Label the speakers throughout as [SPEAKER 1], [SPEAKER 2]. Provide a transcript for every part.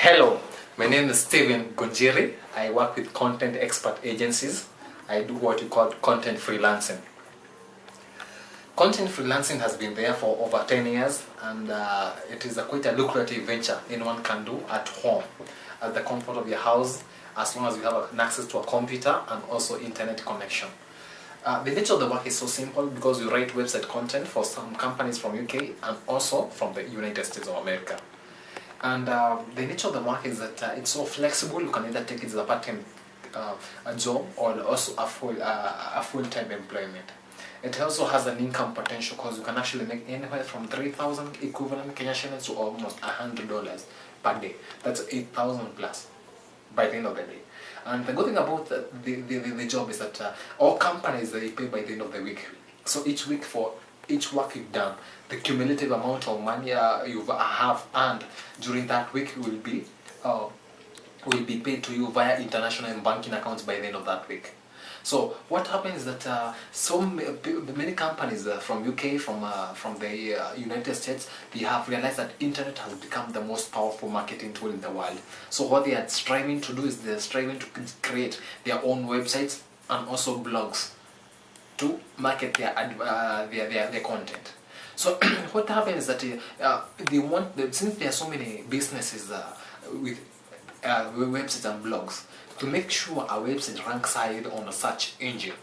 [SPEAKER 1] Hello, my name is Steven Gunjiri. I work with content expert agencies. I do what you call content freelancing. Content freelancing has been there for over 10 years and it is quite a lucrative venture anyone can do at home, at the comfort of your house, as long as you have an access to a computer and also internet connection. The nature of the work is so simple because you write website content for some companies from UK and also from the United States of America. And the nature of the work is that it's so flexible. You can either take it as a part-time job or also a full-time employment. It also has an income potential because you can actually make anywhere from 3,000 equivalent Kenya shillings to almost $100 per day. That's 8,000 plus by the end of the day. And the good thing about the job is that all companies, they pay by the end of the week. So each week for each work you've done, the cumulative amount of money you have earned during that week will be paid to you via international banking accounts by the end of that week. So what happens is that many companies from UK, from the United States, they have realized that internet has become the most powerful marketing tool in the world. So what they are striving to do is they're striving to create their own websites and also blogs to market their content. So what happens is that they want, since there are so many businesses with websites and blogs, to make sure a website ranks high on a search engine,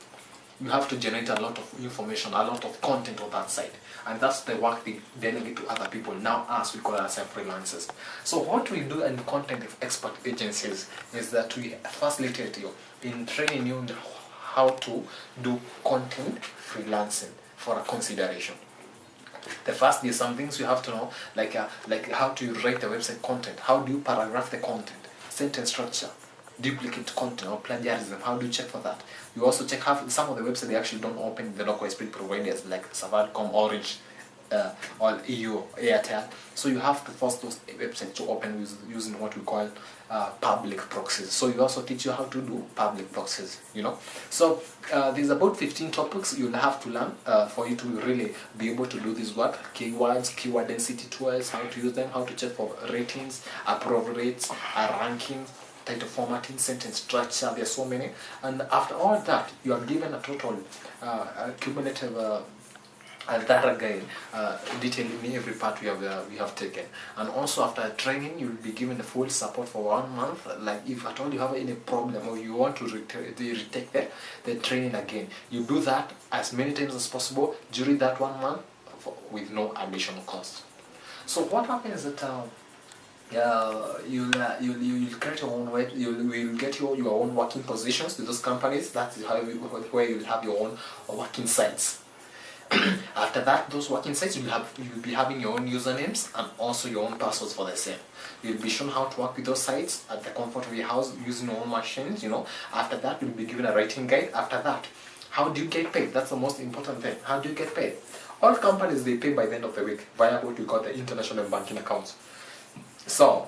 [SPEAKER 1] you have to generate a lot of information, a lot of content on that site. And that's the work they delegate to other people. Now us, we call ourselves freelancers. So what we do in content expert agencies is that we facilitate you in training you how to do content freelancing for a consideration. The first is some things you have to know, like how to write the website content, how do you paragraph the content, sentence structure, duplicate content or plagiarism, how do you check for that? You also check how some of the websites they actually don't open the local ISP providers like Safaricom, Orange, or EU, Airtel. So you have to force those websites to open using what we call public proxies. So you also teach you how to do public proxies, you know. So there's about 15 topics you'll have to learn for you to really be able to do this work. Keywords, keyword density tools, how to use them, how to check for ratings, approval rates, rankings, title formatting, sentence structure. There are so many. And after all that, you are given a total cumulative data guide detailing every part we have taken. And also after training, you will be given the full support for 1 month. Like if at all you have any problem or you want to retake the training again, you do that as many times as possible during that 1 month with no additional cost. So what happens is that you'll create your own web. You'll get your own working positions with those companies. That's where you'll have your own working sites. After that, those working sites you'll be having your own usernames and also your own passwords for the same. You'll be shown how to work with those sites at the comfort of your house using your own machines, you know. After that, you'll be given a writing guide. After that, how do you get paid? That's the most important thing. How do you get paid? All companies, they pay by the end of the week via what we call the international banking accounts. So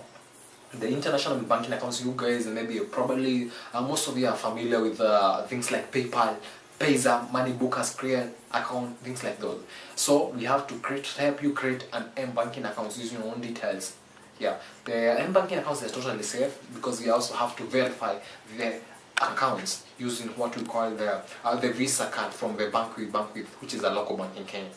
[SPEAKER 1] the international banking accounts, you guys maybe probably most of you are familiar with things like PayPal, Payza, Moneybookers, Create account, things like those. So we have to help you create an M-banking account using your own details. Yeah, the M-banking accounts are totally safe because you also have to verify the accounts using what we call the Visa card from the bank we bank with, which is a local bank in Kenya.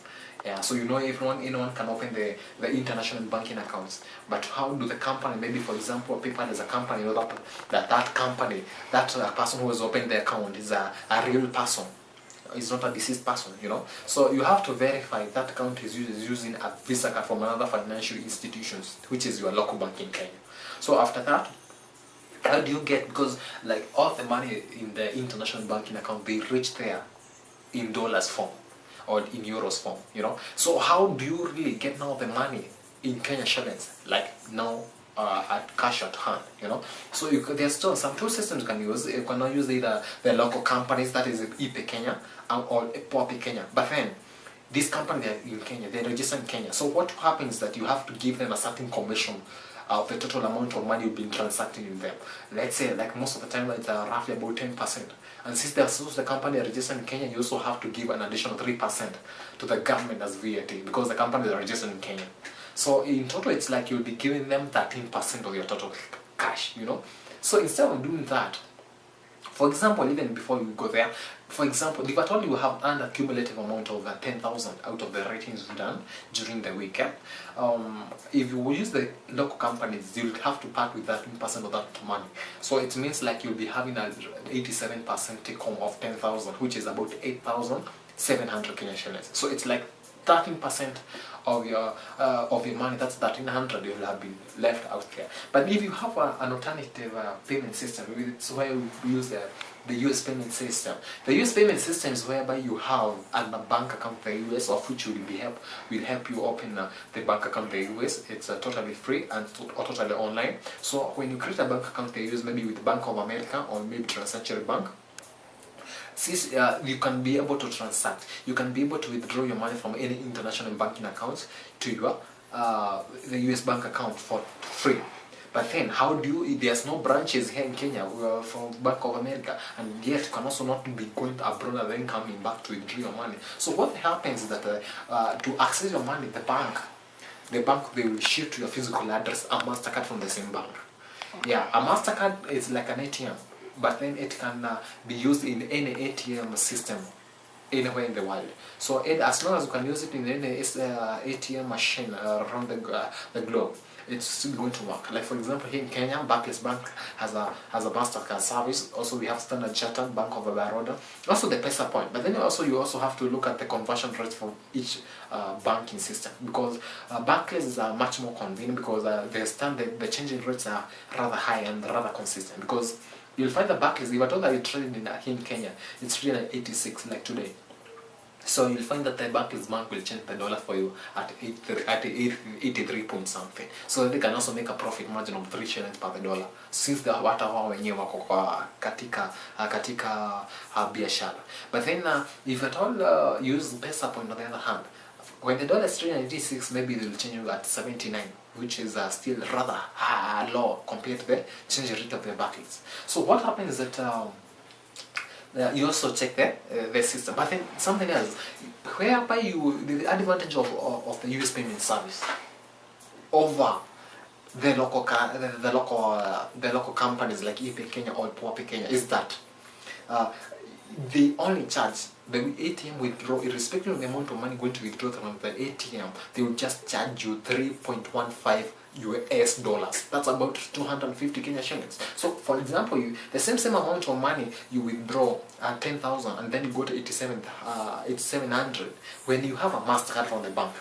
[SPEAKER 1] Yeah, so you know anyone can open the international banking accounts. But how do the company, maybe for example, PayPal is a company, you know, that company, that person who has opened the account is a real person. It's not a deceased person, you know. So you have to verify that account is using a Visa card from another financial institutions, which is your local bank in Kenya. So after that, how do you get, because like all the money in the international banking account, they reach there in dollars form or in euros form, you know. So how do you really get now the money in Kenya shillings, like now at cash at hand, you know? So there's still some two systems you can use. You can use either the local companies, that is ePay Kenya or Poapay Kenya. But then these companies are in Kenya, they're registered in Kenya. So what happens is that you have to give them a certain commission of the total amount of money you've been transacting in them. Let's say, like most of the time, it's roughly about 10%. And since the company are registered in Kenya, you also have to give an additional 3% to the government as VAT because the company is registered in Kenya. So in total, it's like you'll be giving them 13% of your total cash, you know. So instead of doing that, for example, even before we go there, for example, if at all you have earned a cumulative amount of 10,000 out of the ratings you've done during the weekend, if you use the local companies, you'll have to part with 13% of that money. So it means like you'll be having an 87% take home of 10,000, which is about 8,700 Kenyan shillings. So it's like 13% of your money, that's 1,300 you will have been left out there. But if you have an alternative payment system, it's where we use the US payment system. The US payment system is whereby you have a bank account in the US, of which will help you open the bank account in the US. It's totally free and totally online. So when you create a bank account in the US, maybe with Bank of America or maybe Transcentury Bank, you can be able to transact. You can be able to withdraw your money from any international banking account to your the US bank account for free. But then, how do you? There's no branches here in Kenya from Bank of America, and yet you can also not be going abroad and then coming back to withdraw your money. So what happens is that to access your money, the bank they will ship to your physical address a Mastercard from the same bank. Yeah, a Mastercard is like an ATM, but then it can be used in any ATM system anywhere in the world. So as long as you can use it in any ATM machine around the globe, it's still going to work. Like for example, here in Kenya, Barclays Bank has a Mastercard service. Also, we have Standard Chartered, Bank of Baroda, also the Pesa Point. But then you also have to look at the conversion rates for each banking system, because Barclays is much more convenient because the changing rates are rather high and rather consistent. Because you'll find the Barclays, if at all that you're trading here in Kenya, it's trading at 86 like today. So you'll find that the Barclays Bank will change the dollar for you at 83 point something. So they can also make a profit margin of 3 shillings per the dollar, since the wata wao wenyewe wako kwa katika biashara. But then if at all use Pesa Point on the other hand, when the dollar is trading at 86, maybe they will change you at 79, which is still rather low compared to the change rate of the Barclays. So what happens is that you also check the system. But then something else, whereby the advantage of the US payment service over the local companies like ePay Kenya or PuaPay Kenya is that they only charge the ATM withdraw, irrespective of the amount of money going to withdraw from the ATM, they will just charge you 3.15 US dollars. That's about 250 Kenya shillings. So, for example, the same amount of money you withdraw at 10,000 and then you go to 8,700. When you have a Mastercard from the bank,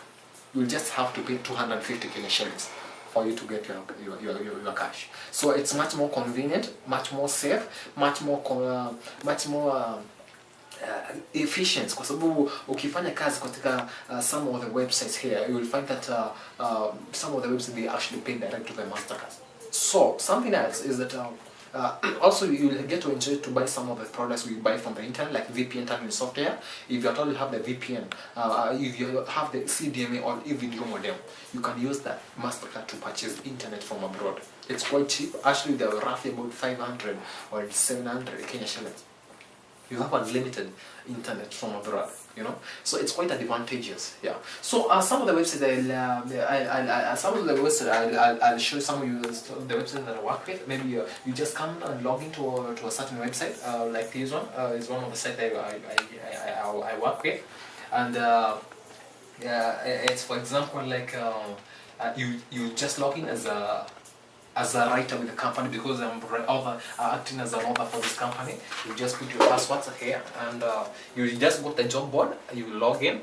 [SPEAKER 1] you'll just have to pay 250 Kenya shillings for you to get your cash. So it's much more convenient, much more safe, much more efficient, kwa sababu ukifanya kazi katika some of the websites here, you will find that some of the websites they actually pay direct to the Mastercard. So something else is that also you will get to enjoy to buy some of the products we buy from the internet, like VPN terminal software. If you at all have the VPN, if you have the CDMA or e-video modem, you can use that Mastercard to purchase internet from abroad. It's quite cheap. Actually, they're roughly about 500 or 700 Kenya shillings. You have unlimited internet from abroad, you know, so it's quite advantageous. Yeah. So some of the websites I'll show some of you the websites that I work with. Maybe you just come and log into a certain website like this one. Is one of the sites I work with, and it's for example like you just log in as a writer with the company, because I'm acting as an author for this company. You just put your passwords here and you just go to the job board, you log in,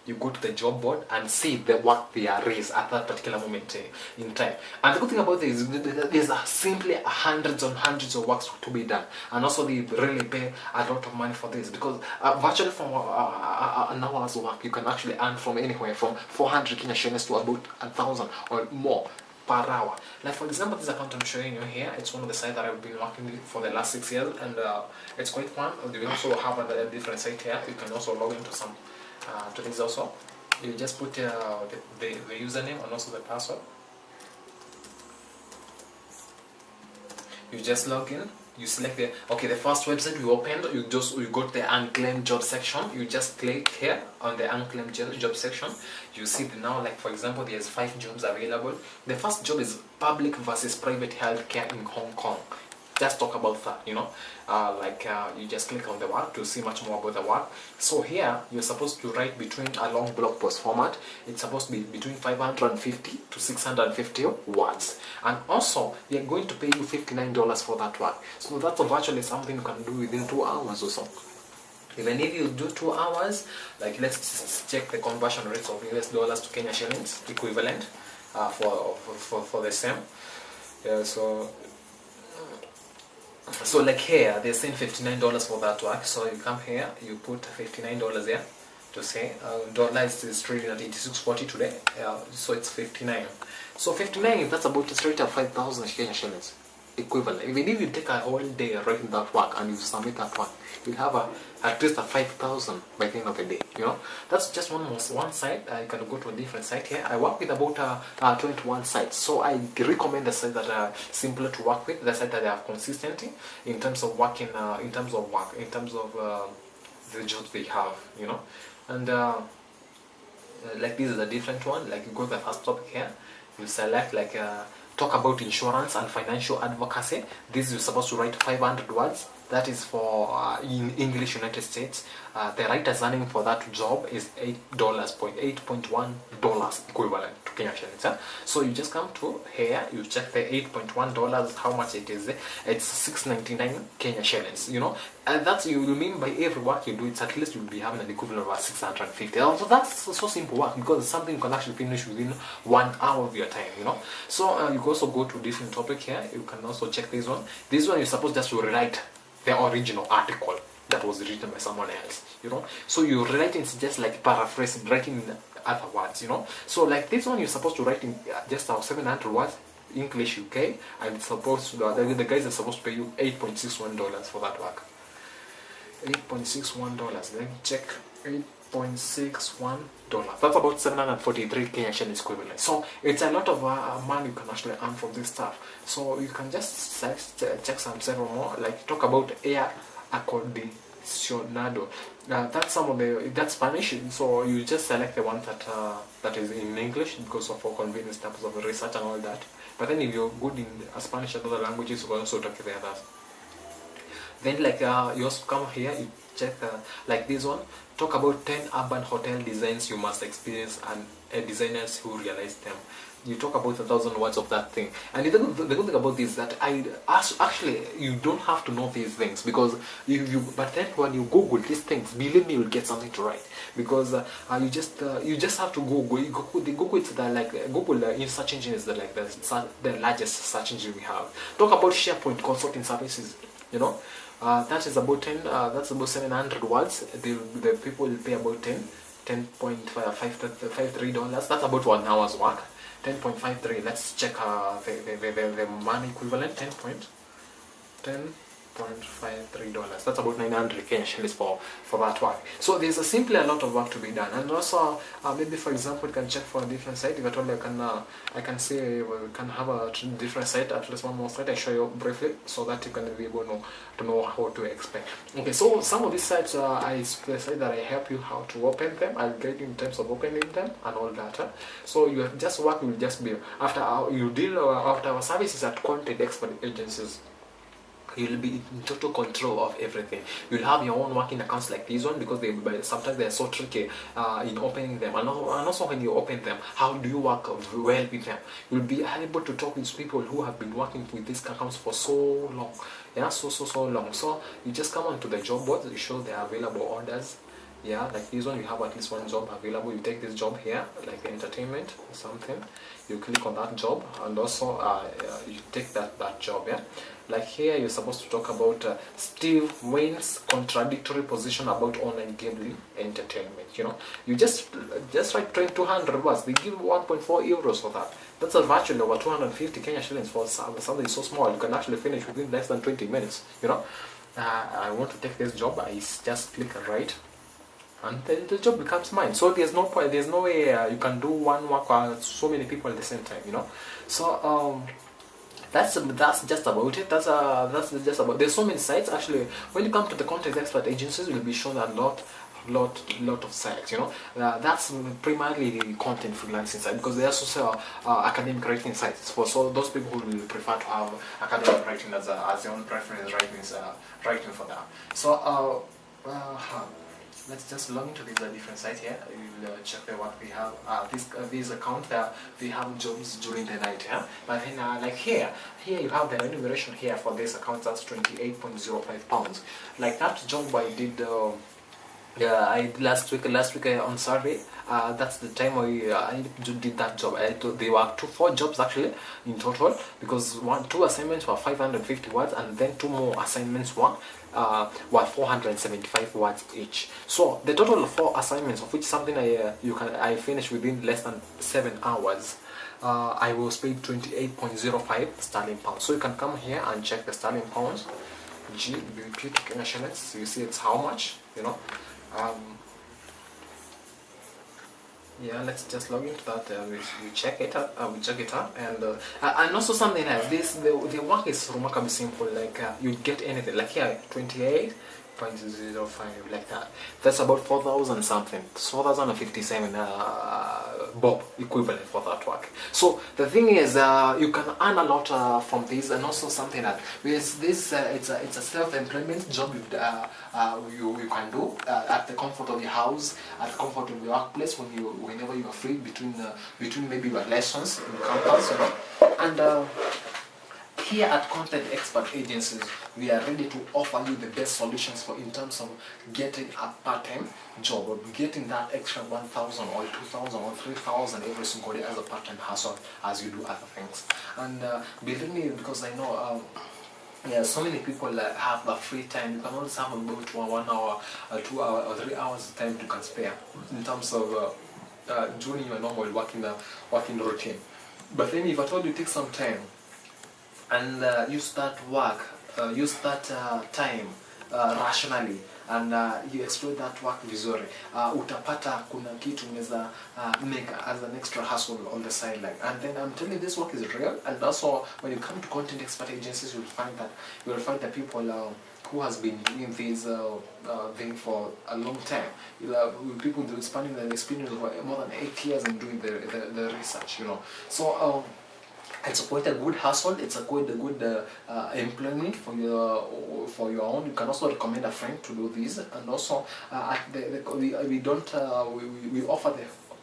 [SPEAKER 1] you go to the job board and see the work there is at that particular moment in time. And the good thing about this is there's simply hundreds and hundreds of works to be done, and also they really pay a lot of money for this, because virtually from an hour's work you can actually earn from anywhere from 400 Kenya shillings to about 1,000 or more per hour. Like for example, this account I'm showing you here, it's one of the sites that I've been working with for the last 6 years, and it's quite fun. We also have a different site here. You can also log into some to things also. You just put the username and also the password. You just log in. you select the first website we opened. You go to the unclaimed job section. You just click here on the unclaimed job section. You see now, like for example, there's 5 jobs available. The first job is public versus private healthcare in Hong Kong. Just talk about that, you you just click on the work to see much more about the work. So here you're supposed to write between a long blog post format. It's supposed to be between 550 to 650 words, and also they're going to pay you $59 for that work. So that's virtually something you can do within 2 hours or so. Even if you do 2 hours, like let's check the conversion rates of US dollars to Kenya shillings equivalent for the same. Yeah, so like here they're saying $59 for that work. So you come here, you put $59 there to say dollars is trading at 86.40 today. So it's 59. So 59, that's about straight up 5,000 Kenyan shillings equivalent. Even if you take a whole day writing that work and you submit that one, you'll have at least a 5,000 by the end of the day. That's just one site. You can go to a different site here. I work with about 21 sites, so I recommend the sites that are simpler to work with, the sites that have consistency in terms of working, in terms of the jobs they have. And like this is a different one. Like you go to the first topic here, you select talk about insurance and financial advocacy. This you're supposed to write 500 words. That is for in English United States. The writer's earning for that job is $8.1 equivalent to Kenya shillings. So you just come to here, you check the $8.1, how much it is. It's 699 Kenya shillings. And that's you mean by every work you do, it's at least you'll be having an equivalent of 650. So that's so simple work, because it's something you can actually finish within 1 hour of your time. So you can also go to different topic here. You can also check this one. This one you're supposed just to rewrite the original article that was written by someone else. So you write it just like paraphrasing, writing in other words. So like this one you're supposed to write in just 700 words English UK, and it's supposed to, the guys are supposed to pay you $8.61 for that work. $8.61. Let me check. $8.61. That's about 743 Kenyan shillings equivalent. So it's a lot of money you can actually earn from this stuff. So you can just check some several more. Like talk about air acondicionado. That's that's Spanish. So you just select the one that is in English, because for convenience purposes of research and all that. But then if you're good in Spanish and other languages, you can also talk to the others. Then you also come here, you check like this one. Talk about 10 urban hotel designs you must experience and designers who realize them. You talk about 1,000 words of that thing. And the good thing about this is that actually you don't have to know these things, because but then when you Google these things, believe me, you'll get something to write, because you just have to Google. Google it's Google in search engine is the largest search engine we have. Talk about SharePoint consulting services. That is about 10. That's about 700 words. The people will pay about $10.53. That's about 1 hour's work. 10.53. Let's check the money equivalent. $10.53. That's about 900 Kenyan shillings for that work. So there's simply a lot of work to be done. And also maybe for example you can check for a different site. If at all I can say we can have a different site, at least one more site I show you briefly, so that you can be able to know how to expect. Okay, so some of these sites I say that I help you how to open them. I'll guide you in terms of opening them and all that. So you just work will just be after our services at content expert agencies. You'll be in total control of everything. You'll have your own working accounts like this one, because sometimes they're so tricky in opening them, and also when you open them, how do you work well with them? You'll be able to talk with people who have been working with these accounts for so long. So long. So you just come onto the job board, you show the available orders. Like this one, you have at least one job available. You take this job here, like entertainment or something. You click on that job, and also you take that job. Like here, you're supposed to talk about Steve Wayne's contradictory position about online gambling entertainment. You just write 200 words. They give 1.4 euros for that. That's virtually over 250 Kenya shillings for something so small. You can actually finish within less than 20 minutes. I want to take this job. I just click and write, and then the job becomes mine. So there's no point. There's no way you can do one work while so many people at the same time. So that's just about it. That's just about. There's so many sites actually. When you come to the content expert agencies, you'll be shown a lot of sites. That's primarily the content freelancing site, because they also sell academic writing sites for so those people who will prefer to have academic writing as their own preference writing for that. So let's just log into these different sites here. We'll check what we have. This account we have jobs during the night. But then like here you have the remuneration here for this account. That's £28.05. Like that job I did. I did last week on Saturday. That's the time I did that job. There were 4 jobs actually in total, because 2 assignments were 550 words, and then 2 more assignments were 475 words each. So the total of 4 assignments, of which something I finished within less than 7 hours. I was paid 28.05 sterling pounds. So you can come here and check the sterling pounds. GBP to Kenya shillings. You see it's how much, yeah, let's just log into that. We check it out. And also something else. The work is remarkably simple. Like you get anything. Like here, 28.05, like that. That's about 4,000 something. 4,057 bob equivalent for that work. So the thing is, you can earn a lot from this, and also something that with this, it's a self-employment job you can do at the comfort of your house, at the comfort of your workplace, whenever you are free between maybe your lessons in campus, and. Here at Content Expert Agencies, we are ready to offer you the best solutions in terms of getting a part-time job, or getting that extra 1,000 or 2,000 or 3,000 every single day as a part-time hustle as you do other things. And believe me, because I know so many people have the free time. You can always have about 1 hour, 2 hours, or 3 hours time you can spare in terms of doing your normal working routine. But then if at all you take some time and you start time rationally, and you exploit that work vizuri, utapata kuna kitu unaweza make as an extra hustle on the sideline. And then I'm telling you, this work is real. And also when you come to content expert agencies, you'll find that people who has been doing this thing for a long time. People spanning the experience of more than 8 years in doing the research. So it's quite a good hustle. It's quite a good employment for your own. You can also recommend a friend to do this. And also we offer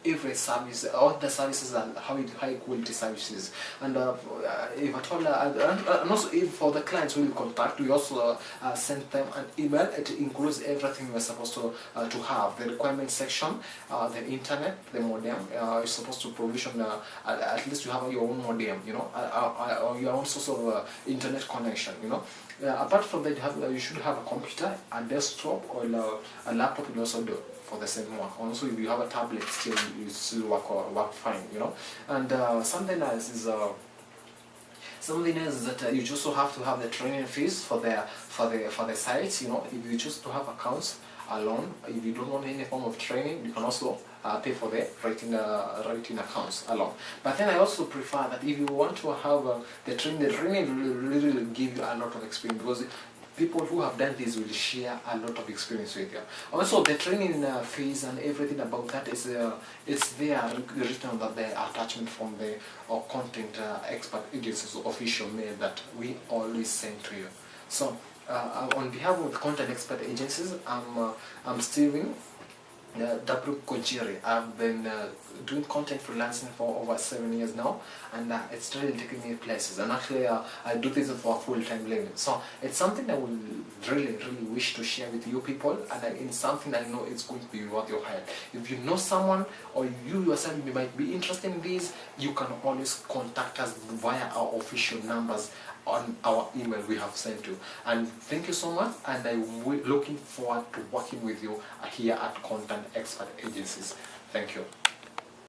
[SPEAKER 1] every service, all the services are high quality services. And if at all, and also if for the clients we will contact, we also send them an email. It includes everything we're supposed to have: the requirement section, the internet, the modem. You're supposed to provision at least you have your own modem, or your own source of internet connection. Apart from that, you should have a computer, a desktop, or a laptop. You also do for the same work. Also, if you have a tablet, you still work fine. And something else is that you also have to have the training fees for the sites. If you choose to have accounts alone, if you don't want any form of training, you can also pay for the writing accounts alone. But then I also prefer that if you want to have the training will really give you a lot of experience, because people who have done this will share a lot of experience with you. Also, the training fees and everything about that is it's there written on the attachment from the content expert agency's official mail that we always send to you. So on behalf of content expert agencies, I'm Steven W. Kojiri. I've been doing content freelancing for over 7 years now, and it's really taking me places. And actually, I do this for a full-time living. So it's something I would really wish to share with you people, and it's something I know it's going to be worth your while. If you know someone, or you yourself might be interested in this, you can always contact us via our official numbers on our email we have sent you. And thank you so much, and I'm looking forward to working with you here at Content Expert Agencies. Thank you.